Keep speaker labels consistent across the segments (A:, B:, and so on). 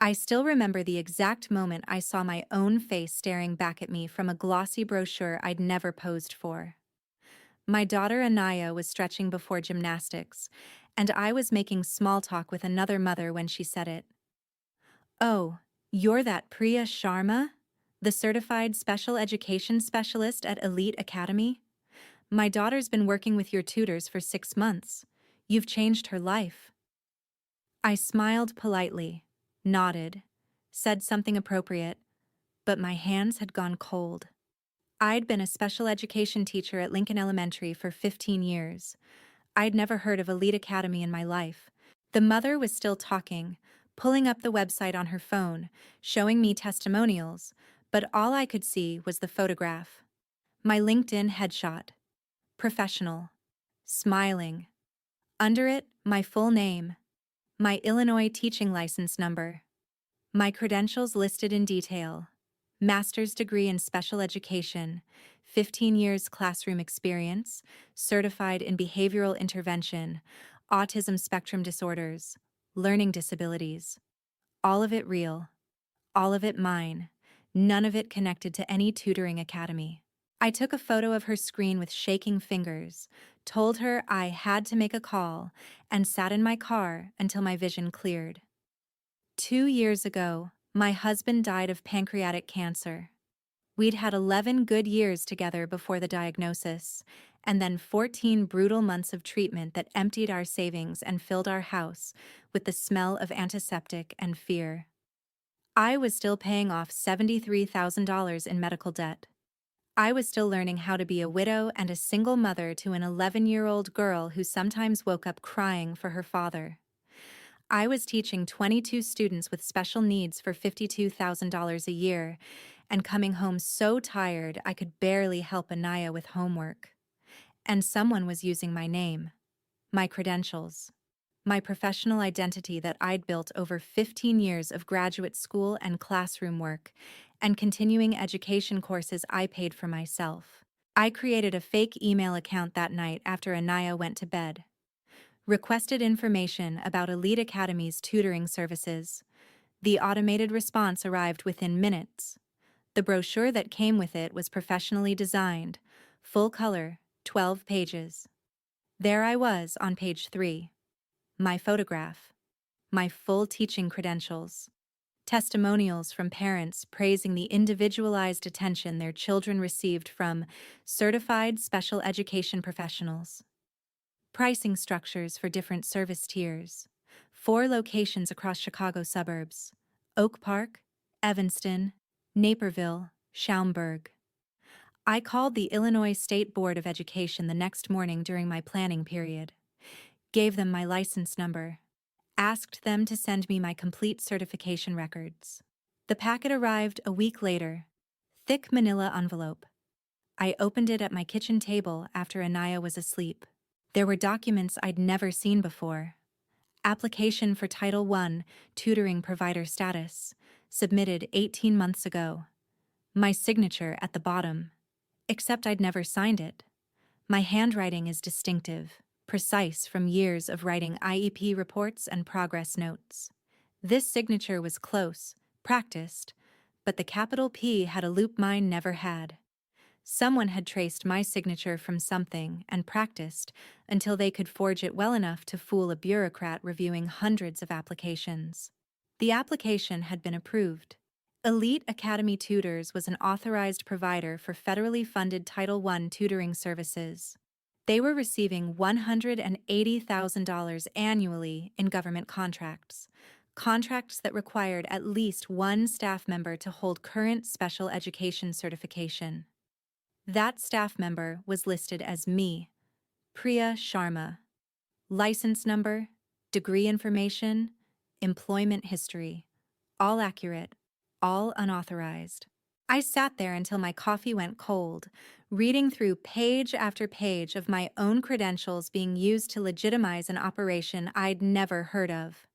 A: I still remember the exact moment I saw my own face staring back at me from a glossy brochure I'd never posed for. My daughter Anaya was stretching before gymnastics, and I was making small talk with another mother when she said it. "Oh, you're that Priya Sharma? The certified special education specialist at Elite Academy? My daughter's been working with your tutors for 6 months. You've changed her life." I smiled politely, nodded, said something appropriate, but my hands had gone cold. I'd been a special education teacher at Lincoln Elementary for 15 years. I'd never heard of Elite Academy in my life. The mother was still talking, pulling up the website on her phone, showing me testimonials, but all I could see was the photograph. My LinkedIn headshot. Professional. Smiling. Under it, my full name. My Illinois teaching license number. My credentials listed in detail. Master's degree in special education, 15 years classroom experience, certified in behavioral intervention, autism spectrum disorders, learning disabilities. All of it real. All of it mine. None of it connected to any tutoring academy. I took a photo of her screen with shaking fingers, told her I had to make a call, and sat in my car until my vision cleared. 2 years ago, my husband died of pancreatic cancer. We'd had 11 good years together before the diagnosis, and then 14 brutal months of treatment that emptied our savings and filled our house with the smell of antiseptic and fear. I was still paying off $73,000 in medical debt. I was still learning how to be a widow and a single mother to an 11-year-old girl who sometimes woke up crying for her father. I was teaching 22 students with special needs for $52,000 a year and coming home so tired I could barely help Anaya with homework. And someone was using my name, my credentials, my professional identity that I'd built over 15 years of graduate school and classroom work and continuing education courses I paid for myself. I created a fake email account that night after Anaya went to bed. Requested information about Elite Academy's tutoring services. The automated response arrived within minutes. The brochure that came with it was professionally designed, full color, 12 pages. There I was on page 3. My photograph. My full teaching credentials. Testimonials from parents praising the individualized attention their children received from certified special education professionals. Pricing structures for different service tiers. 4 locations across Chicago suburbs: Oak Park, Evanston, Naperville, Schaumburg. I called the Illinois State Board of Education the next morning during my planning period, gave them my license number, asked them to send me my complete certification records. The packet arrived a week later, thick manila envelope. I opened it at my kitchen table after Anaya was asleep. There were documents I'd never seen before. Application for Title I tutoring provider status, submitted 18 months ago. My signature at the bottom, except I'd never signed it. My handwriting is distinctive, precise from years of writing IEP reports and progress notes. This signature was close, practiced, but the capital P had a loop mine never had. Someone had traced my signature from something and practiced until they could forge it well enough to fool a bureaucrat reviewing hundreds of applications. The application had been approved. Elite Academy Tutors was an authorized provider for federally funded Title I tutoring services. They were receiving $180,000 annually in government contracts that required at least one staff member to hold current special education certification. That staff member was listed as me, Priya Sharma. License number, degree information, employment history, all accurate, all unauthorized. I sat there until my coffee went cold, reading through page after page of my own credentials being used to legitimize an operation I'd never heard of.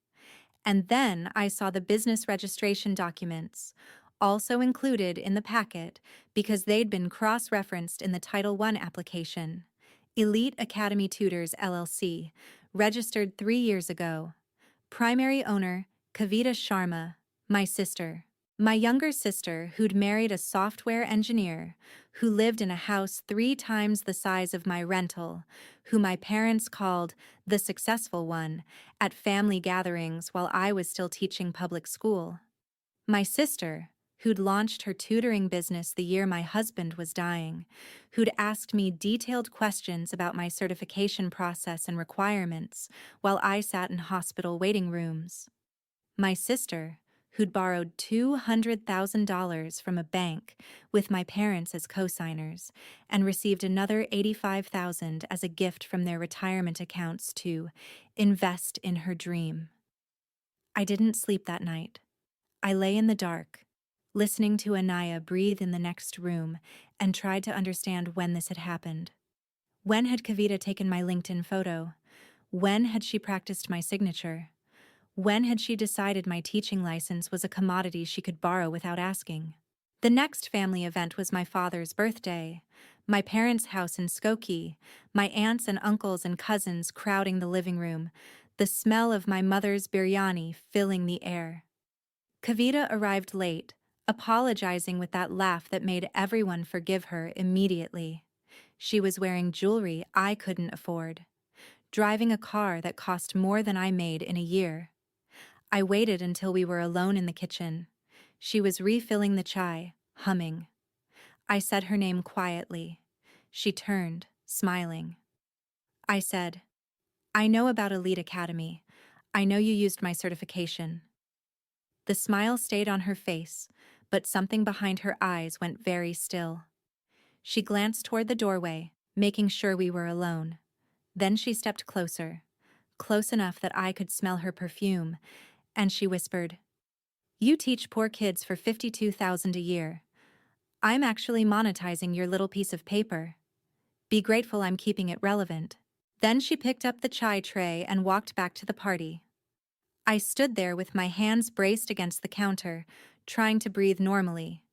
A: And then I saw the business registration documents, also included in the packet because they'd been cross-referenced in the Title I application. Elite Academy Tutors LLC, registered 3 years ago. Primary owner, Kavita Sharma. My sister. My younger sister, who'd married a software engineer, who lived in a house 3 times the size of my rental, who my parents called the successful one, at family gatherings while I was still teaching public school. My sister, who'd launched her tutoring business the year my husband was dying, who'd asked me detailed questions about my certification process and requirements while I sat in hospital waiting rooms. My sister, who'd borrowed $200,000 from a bank with my parents as co-signers and received another $85,000 as a gift from their retirement accounts to invest in her dream. I didn't sleep that night. I lay in the dark, listening to Anaya breathe in the next room, and tried to understand when this had happened. When had Kavita taken my LinkedIn photo? When had she practiced my signature? When had she decided my teaching license was a commodity she could borrow without asking? The next family event was my father's birthday, my parents' house in Skokie, my aunts and uncles and cousins crowding the living room, the smell of my mother's biryani filling the air. Kavita arrived late, apologizing with that laugh that made everyone forgive her immediately. She was wearing jewelry I couldn't afford, driving a car that cost more than I made in a year. I waited until we were alone in the kitchen. She was refilling the chai, humming. I said her name quietly. She turned, smiling. I said, "I know about Elite Academy. I know you used my certification." The smile stayed on her face, but something behind her eyes went very still. She glanced toward the doorway, making sure we were alone. Then she stepped closer, close enough that I could smell her perfume, and she whispered, "You teach poor kids for $52,000 a year. I'm actually monetizing your little piece of paper. Be grateful I'm keeping it relevant." Then she picked up the chai tray and walked back to the party. I stood there with my hands braced against the counter, trying to breathe normally,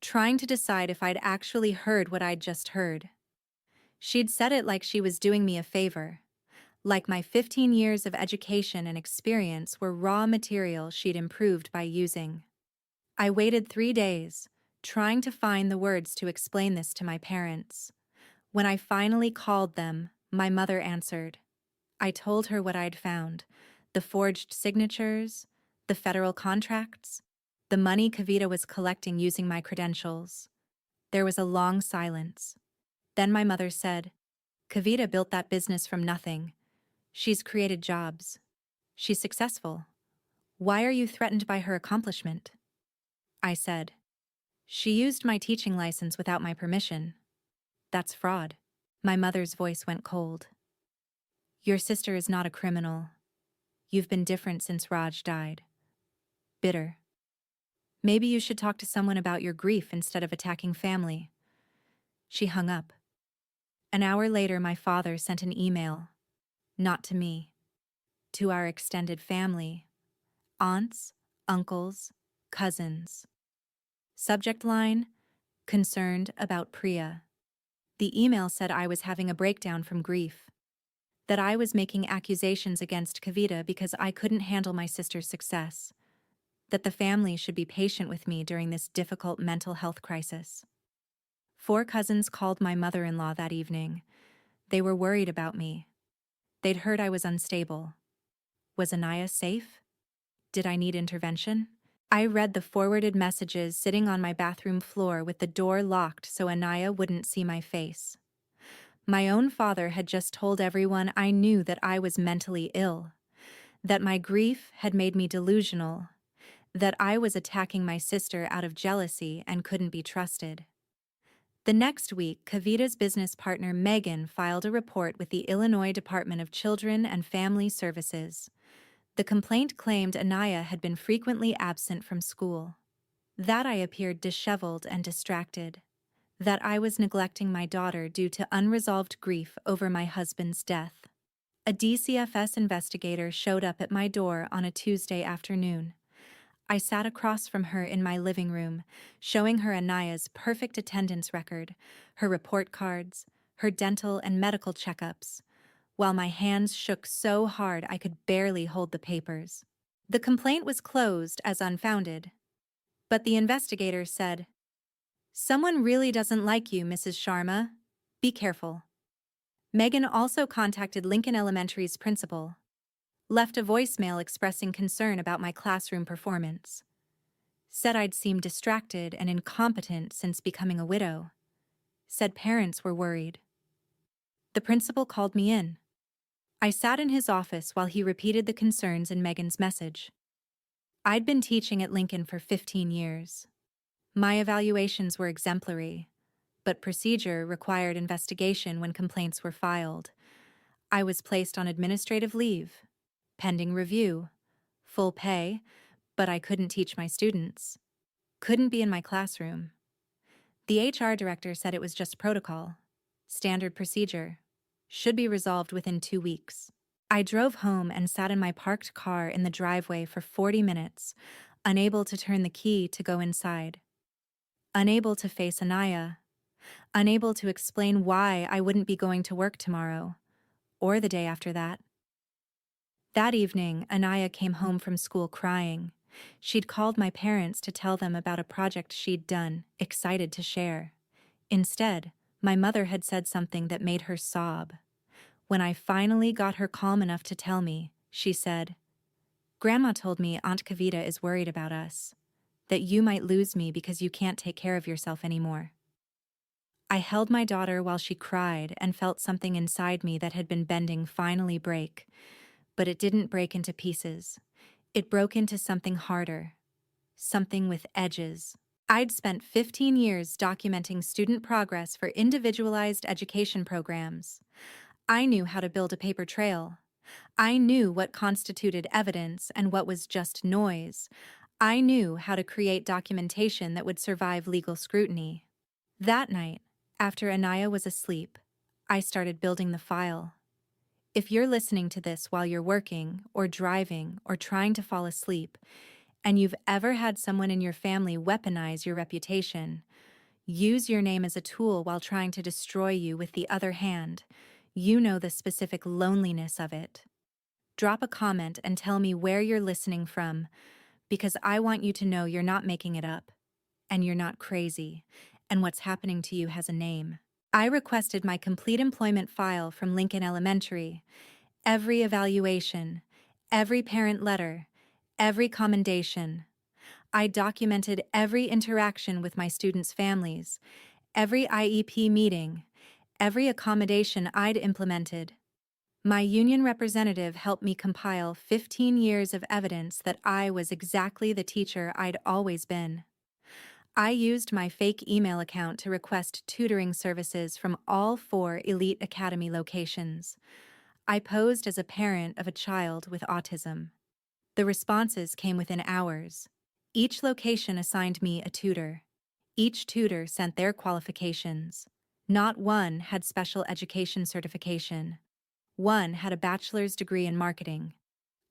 A: trying to decide if I'd actually heard what I'd just heard. She'd said it like she was doing me a favor, like my 15 years of education and experience were raw material she'd improved by using. I waited 3 days, trying to find the words to explain this to my parents. When I finally called them, my mother answered. I told her what I'd found: the forged signatures, the federal contracts, the money Kavita was collecting using my credentials. There was a long silence. Then my mother said, "Kavita built that business from nothing. She's created jobs. She's successful. Why are you threatened by her accomplishment?" I said, "She used my teaching license without my permission. That's fraud." My mother's voice went cold. "Your sister is not a criminal. You've been different since Raj died. Bitter. Maybe you should talk to someone about your grief instead of attacking family." She hung up. An hour later, my father sent an email. Not to me. To our extended family. Aunts, uncles, cousins. Subject line: concerned about Priya. The email said I was having a breakdown from grief, that I was making accusations against Kavita because I couldn't handle my sister's success, that the family should be patient with me during this difficult mental health crisis. 4 cousins called my mother-in-law that evening. They were worried about me. They'd heard I was unstable. Was Anaya safe? Did I need intervention? I read the forwarded messages sitting on my bathroom floor with the door locked so Anaya wouldn't see my face. My own father had just told everyone I knew that I was mentally ill, that my grief had made me delusional, that I was attacking my sister out of jealousy and couldn't be trusted. The next week, Kavita's business partner Megan filed a report with the Illinois Department of Children and Family Services. The complaint claimed Anaya had been frequently absent from school, that I appeared disheveled and distracted, that I was neglecting my daughter due to unresolved grief over my husband's death. A DCFS investigator showed up at my door on a Tuesday afternoon. I sat across from her in my living room, showing her Anaya's perfect attendance record, her report cards, her dental and medical checkups, while my hands shook so hard I could barely hold the papers. The complaint was closed as unfounded, but the investigator said, "Someone really doesn't like you, Mrs. Sharma. Be careful." Megan also contacted Lincoln Elementary's principal, left a voicemail expressing concern about my classroom performance, said I'd seemed distracted and incompetent since becoming a widow, said parents were worried. The principal called me in. I sat in his office while he repeated the concerns in Megan's message. I'd been teaching at Lincoln for 15 years. My evaluations were exemplary, but procedure required investigation when complaints were filed. I was placed on administrative leave, pending review, full pay, but I couldn't teach my students. Couldn't be in my classroom. The HR director said it was just protocol, standard procedure, should be resolved within 2 weeks. I drove home and sat in my parked car in the driveway for 40 minutes, unable to turn the key to go inside. Unable to face Anaya. Unable to explain why I wouldn't be going to work tomorrow, or the day after that. That evening, Anaya came home from school crying. She'd called my parents to tell them about a project she'd done, excited to share. Instead, my mother had said something that made her sob. When I finally got her calm enough to tell me, she said, "Grandma told me Aunt Kavita is worried about us, that you might lose me because you can't take care of yourself anymore." I held my daughter while she cried and felt something inside me that had been bending finally break, but it didn't break into pieces. It broke into something harder, something with edges. I'd spent 15 years documenting student progress for individualized education programs. I knew how to build a paper trail. I knew what constituted evidence and what was just noise. I knew how to create documentation that would survive legal scrutiny. That night, after Anaya was asleep, I started building the file. If you're listening to this while you're working, or driving, or trying to fall asleep, and you've ever had someone in your family weaponize your reputation, use your name as a tool while trying to destroy you with the other hand, you know the specific loneliness of it. Drop a comment and tell me where you're listening from, because I want you to know you're not making it up, and you're not crazy, and what's happening to you has a name. I requested my complete employment file from Lincoln Elementary, every evaluation, every parent letter, every commendation. I documented every interaction with my students' families, every IEP meeting, every accommodation I'd implemented. My union representative helped me compile 15 years of evidence that I was exactly the teacher I'd always been. I used my fake email account to request tutoring services from all 4 Elite Academy locations. I posed as a parent of a child with autism. The responses came within hours. Each location assigned me a tutor. Each tutor sent their qualifications. Not one had special education certification. One had a bachelor's degree in marketing.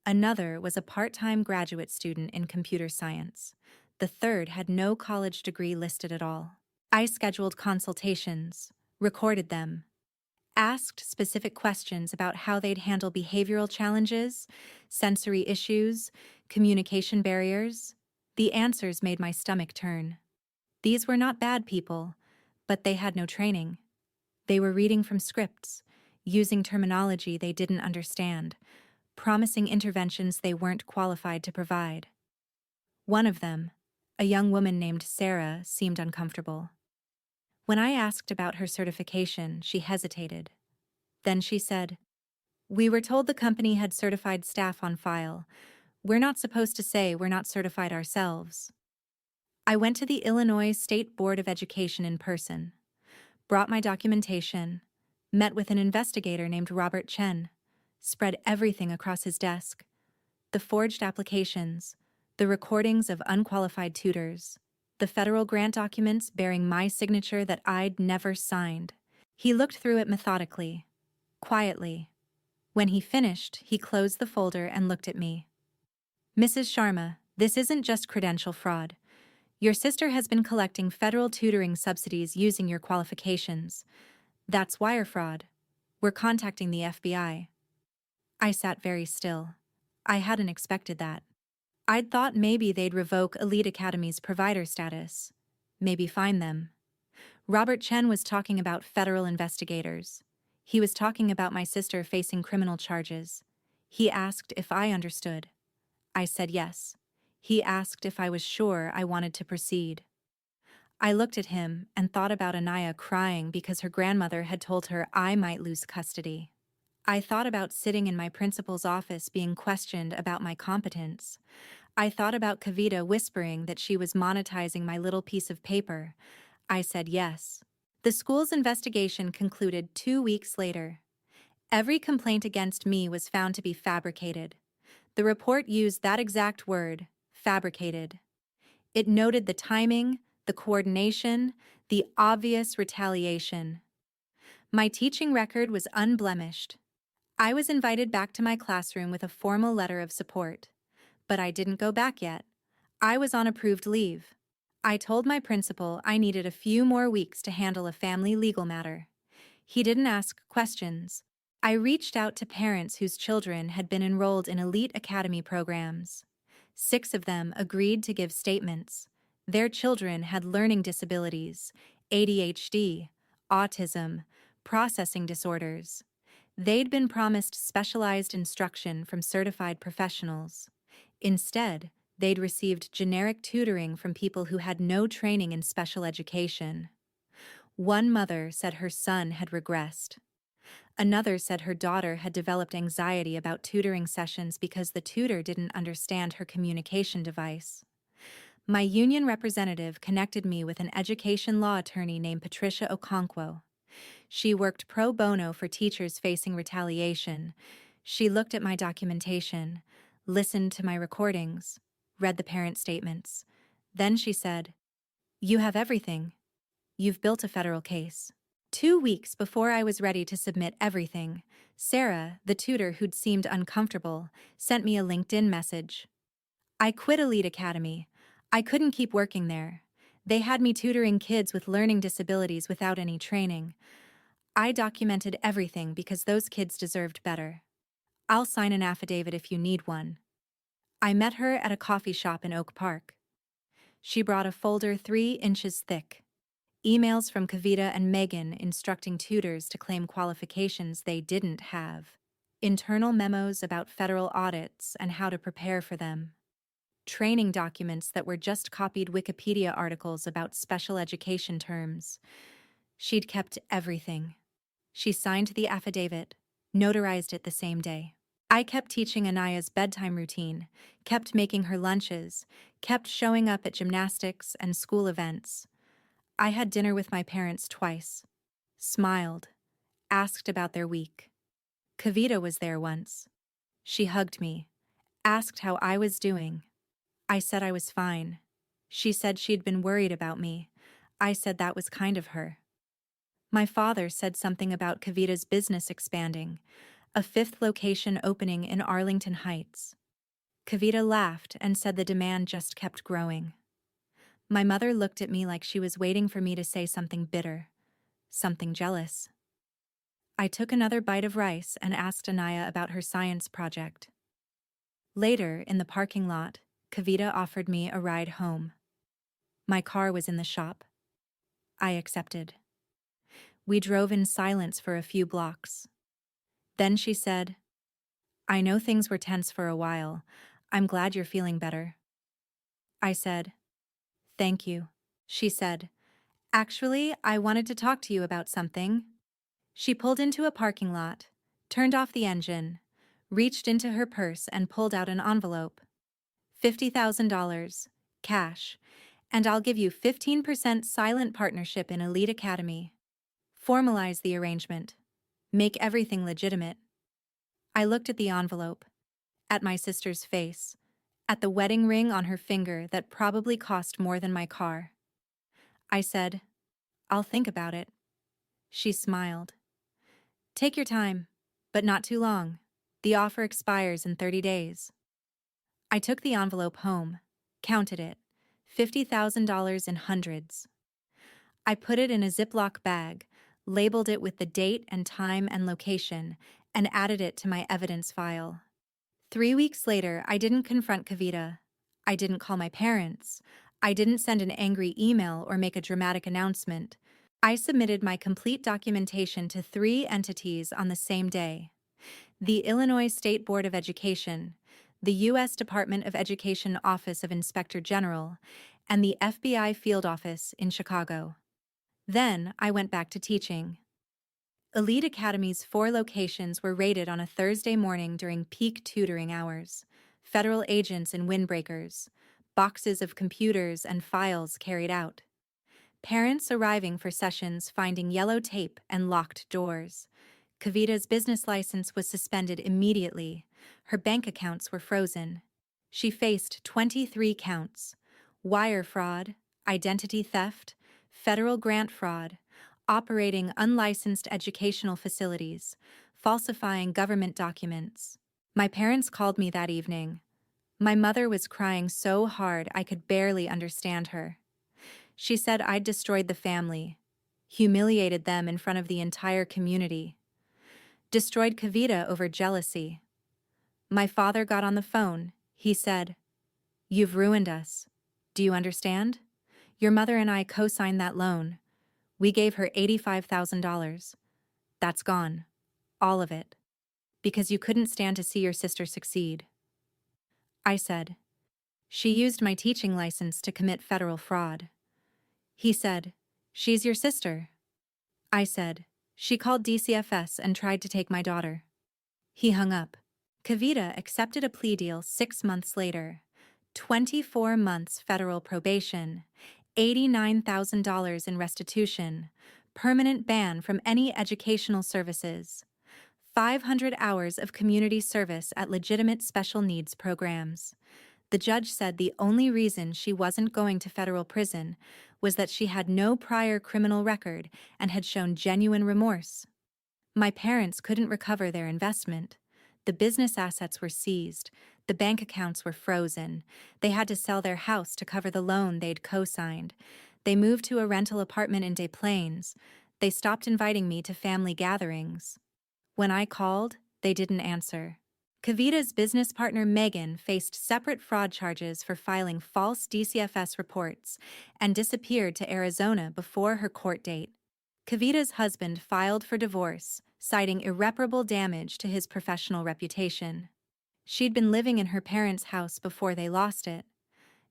A: Another was a part-time graduate student in computer science. The third had no college degree listed at all. I scheduled consultations, recorded them, asked specific questions about how they'd handle behavioral challenges, sensory issues, communication barriers. The answers made my stomach turn. These were not bad people, but they had no training. They were reading from scripts, using terminology they didn't understand, promising interventions they weren't qualified to provide. One of them, a young woman named Sarah, seemed uncomfortable. When I asked about her certification, she hesitated. Then she said, "We were told the company had certified staff on file. We're not supposed to say we're not certified ourselves." I went to the Illinois State Board of Education in person, brought my documentation, met with an investigator named Robert Chen, spread everything across his desk: the forged applications, the recordings of unqualified tutors, the federal grant documents bearing my signature that I'd never signed. He looked through it methodically, quietly. When he finished, he closed the folder and looked at me. "Mrs. Sharma, this isn't just credential fraud. Your sister has been collecting federal tutoring subsidies using your qualifications. That's wire fraud. We're contacting the FBI." I sat very still. I hadn't expected that. I'd thought maybe they'd revoke Elite Academy's provider status. Maybe fine them. Robert Chen was talking about federal investigators. He was talking about my sister facing criminal charges. He asked if I understood. I said yes. He asked if I was sure I wanted to proceed. I looked at him and thought about Anaya crying because her grandmother had told her I might lose custody. I thought about sitting in my principal's office being questioned about my competence. I thought about Kavita whispering that she was monetizing my little piece of paper. I said yes. The school's investigation concluded 2 weeks later. Every complaint against me was found to be fabricated. The report used that exact word, fabricated. It noted the timing, the coordination, the obvious retaliation. My teaching record was unblemished. I was invited back to my classroom with a formal letter of support. But I didn't go back yet. I was on approved leave. I told my principal I needed a few more weeks to handle a family legal matter. He didn't ask questions. I reached out to parents whose children had been enrolled in elite academy programs. 6 of them agreed to give statements. Their children had learning disabilities, ADHD, autism, processing disorders. They'd been promised specialized instruction from certified professionals. Instead, they'd received generic tutoring from people who had no training in special education. One mother said her son had regressed. Another said her daughter had developed anxiety about tutoring sessions because the tutor didn't understand her communication device. My union representative connected me with an education law attorney named Patricia Okonkwo. She worked pro bono for teachers facing retaliation. She looked at my documentation, listened to my recordings, read the parent statements. Then she said, "You have everything. You've built a federal case." 2 weeks before I was ready to submit everything, Sarah, the tutor who'd seemed uncomfortable, sent me a LinkedIn message. I quit Elite Academy. I couldn't keep working there. They had me tutoring kids with learning disabilities without any training. I documented everything because those kids deserved better. I'll sign an affidavit if you need one. I met her at a coffee shop in Oak Park. She brought a folder 3 inches thick. Emails from Kavita and Megan instructing tutors to claim qualifications they didn't have. Internal memos about federal audits and how to prepare for them. Training documents that were just copied Wikipedia articles about special education terms. She'd kept everything. She signed the affidavit, notarized it the same day. I kept teaching Anaya's bedtime routine, kept making her lunches, kept showing up at gymnastics and school events. I had dinner with my parents twice. Smiled, asked about their week. Kavita was there once. She hugged me, asked how I was doing. I said I was fine. She said she'd been worried about me. I said that was kind of her. My father said something about Kavita's business expanding, a 5th location opening in Arlington Heights. Kavita laughed and said the demand just kept growing. My mother looked at me like she was waiting for me to say something bitter, something jealous. I took another bite of rice and asked Anaya about her science project. Later, in the parking lot, Kavita offered me a ride home. My car was in the shop. I accepted. We drove in silence for a few blocks. Then she said, "I know things were tense for a while. I'm glad you're feeling better." I said, "Thank you." She said, "Actually, I wanted to talk to you about something." She pulled into a parking lot, turned off the engine, reached into her purse and pulled out an envelope. $50,000, cash, and I'll give you 15% silent partnership in Elite Academy. Formalize the arrangement. Make everything legitimate. I looked at the envelope, at my sister's face, at the wedding ring on her finger that probably cost more than my car. I said, "I'll think about it." She smiled. "Take your time, but not too long. The offer expires in 30 days. I took the envelope home, counted it, $50,000 in hundreds. I put it in a Ziploc bag, labeled it with the date and time and location, and added it to my evidence file. 3 weeks later, I didn't confront Kavita. I didn't call my parents. I didn't send an angry email or make a dramatic announcement. I submitted my complete documentation to 3 entities on the same day: the Illinois State Board of Education, the U.S. Department of Education Office of Inspector General, and the FBI Field Office in Chicago. Then I went back to teaching. Elite Academy's 4 locations were raided on a Thursday morning during peak tutoring hours. Federal agents and windbreakers. Boxes of computers and files carried out. Parents arriving for sessions finding yellow tape and locked doors. Kavita's business license was suspended immediately. Her bank accounts were frozen. She faced 23 counts: wire fraud, identity theft, federal grant fraud, operating unlicensed educational facilities, falsifying government documents. My parents called me that evening. My mother was crying so hard I could barely understand her. She said I'd destroyed the family, humiliated them in front of the entire community, destroyed Kavita over jealousy. My father got on the phone. He said, "You've ruined us. Do you understand? Your mother and I co-signed that loan. We gave her $85,000. That's gone. All of it. Because you couldn't stand to see your sister succeed." I said, "She used my teaching license to commit federal fraud." He said, "She's your sister." I said, "She called DCFS and tried to take my daughter." He hung up. Kavita accepted a plea deal 6 months later. 24 months federal probation, $89,000 in restitution, permanent ban from any educational services, 500 hours of community service at legitimate special needs programs. The judge said the only reason she wasn't going to federal prison was that she had no prior criminal record and had shown genuine remorse. My parents couldn't recover their investment. The business assets were seized. The bank accounts were frozen. They had to sell their house to cover the loan they'd co-signed. They moved to a rental apartment in Des Plaines. They stopped inviting me to family gatherings. When I called, they didn't answer. Kavita's business partner Megan faced separate fraud charges for filing false DCFS reports and disappeared to Arizona before her court date. Kavita's husband filed for divorce, citing irreparable damage to his professional reputation. She'd been living in her parents' house before they lost it.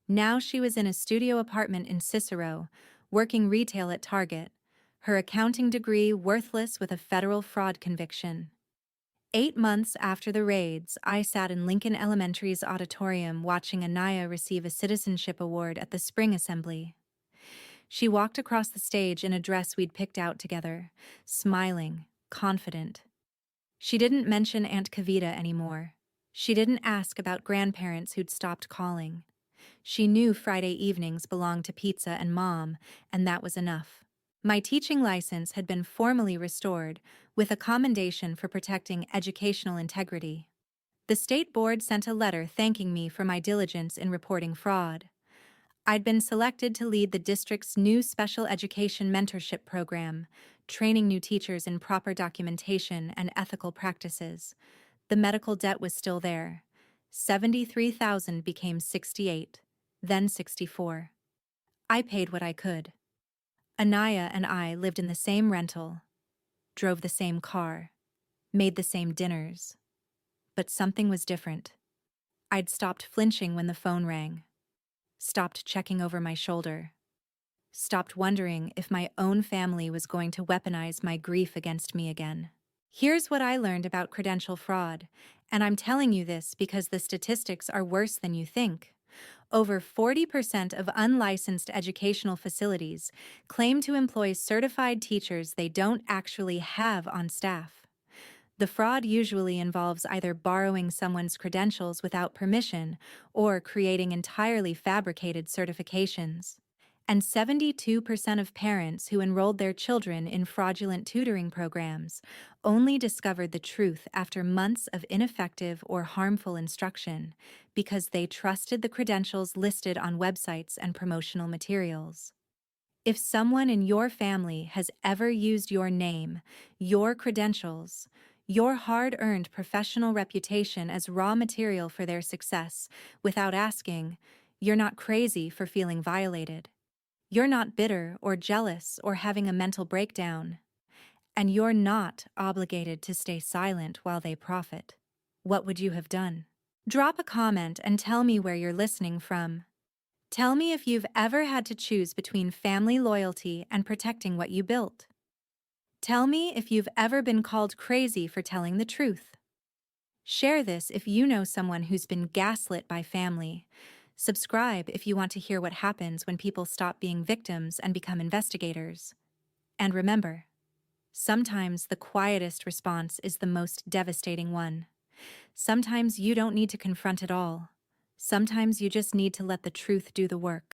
A: Now she was in a studio apartment in Cicero, working retail at Target, her accounting degree worthless with a federal fraud conviction. 8 months after the raids, I sat in Lincoln Elementary's auditorium watching Anaya receive a citizenship award at the spring assembly. She walked across the stage in a dress we'd picked out together, smiling, confident. She didn't mention Aunt Kavita anymore. She didn't ask about grandparents who'd stopped calling. She knew Friday evenings belonged to pizza and Mom, and that was enough. My teaching license had been formally restored, with a commendation for protecting educational integrity. The state board sent a letter thanking me for my diligence in reporting fraud. I'd been selected to lead the district's new special education mentorship program, training new teachers in proper documentation and ethical practices. The medical debt was still there. 73,000 became 68, then 64. I paid what I could. Anaya and I lived in the same rental, drove the same car, made the same dinners. But something was different. I'd stopped flinching when the phone rang, stopped checking over my shoulder, stopped wondering if my own family was going to weaponize my grief against me again. Here's what I learned about credential fraud, and I'm telling you this because the statistics are worse than you think. Over 40% of unlicensed educational facilities claim to employ certified teachers they don't actually have on staff. The fraud usually involves either borrowing someone's credentials without permission or creating entirely fabricated certifications. And 72% of parents who enrolled their children in fraudulent tutoring programs only discovered the truth after months of ineffective or harmful instruction because they trusted the credentials listed on websites and promotional materials. If someone in your family has ever used your name, your credentials, your hard-earned professional reputation as raw material for their success without asking, You're not crazy for feeling violated. You're not bitter or jealous or having a mental breakdown. And you're not obligated to stay silent while they profit. What would you have done? Drop a comment and tell me where you're listening from. Tell me if you've ever had to choose between family loyalty and protecting what you built. Tell me if you've ever been called crazy for telling the truth. Share this if you know someone who's been gaslit by family. Subscribe if you want to hear what happens when people stop being victims and become investigators. And remember, sometimes the quietest response is the most devastating one. Sometimes you don't need to confront it all. Sometimes you just need to let the truth do the work.